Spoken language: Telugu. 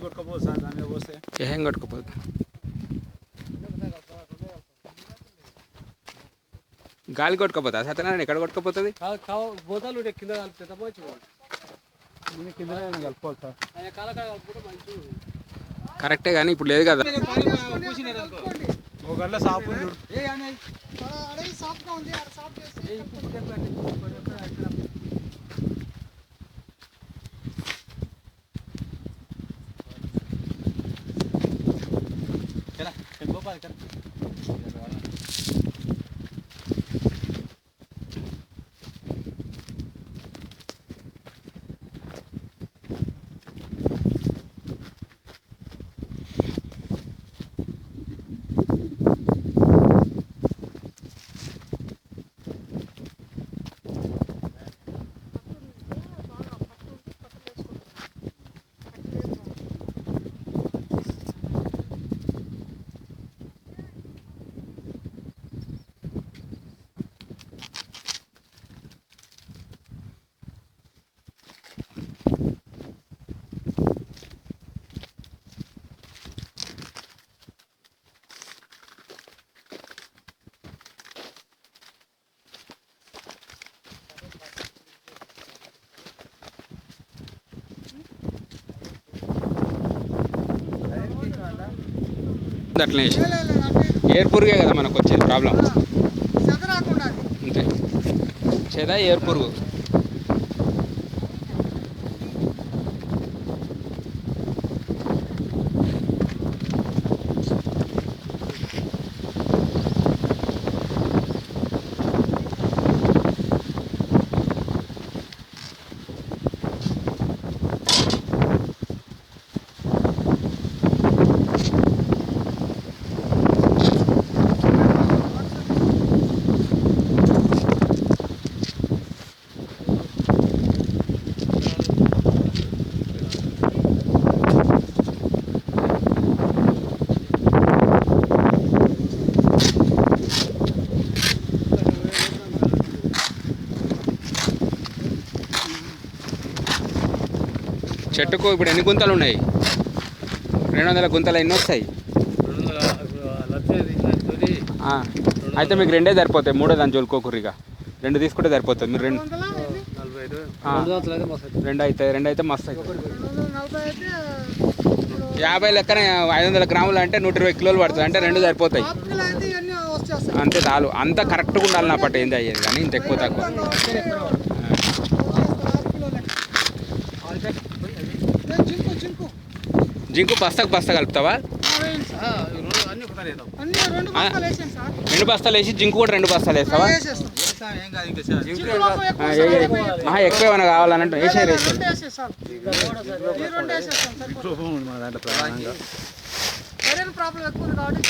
కొట్టుకోపోదు సార్ దాని మీద పోస్తే ఏం కొట్టుకోపోదు. గాలి కొట్టుకోపోతా సత్యనారాయణ ఎక్కడ కొట్టుకోపోతుంది? బోతాలు కింద కింద కలుపుకోవాలి సార్. కరెక్టే కానీ ఇప్పుడు లేదు కదా. ఒక గంట సాపు అట్లనే ఎయిర్ పురుగే కదా మనకు వచ్చేది ప్రాబ్లం. అంతే చేదా ఎయిర్ పురుగు. చెట్టుకు ఇప్పుడు ఎన్ని గుంతలు ఉన్నాయి? 200 గుంతలు ఎన్ని వస్తాయి? అయితే మీకు 2 సరిపోతాయి, 3 దాని జోలుకోకుర్రిగా 2 తీసుకుంటే సరిపోతుంది. మీరు 2 అయితే మస్తు అవుతుంది. 50 లెక్కన 500 గ్రాములు అంటే 120 కిలోలు పడుతుంది. అంటే 2 సరిపోతాయి అంతే చాలు. అంత కరెక్ట్గా ఉండాలి నా పట్టు ఏంది అయ్యేది కానీ ఇంత ఎక్కువ తక్కువ. జింకు బస్తా కలుపుతావా? 2 బస్తాలు వేసి జింకు కూడా 2 బస్తాలు వేస్తావా? ఎక్కువ ఏమైనా కావాలన్నట్టు వేసేది. ప్రాబ్లం ఎక్కువ కాబట్టి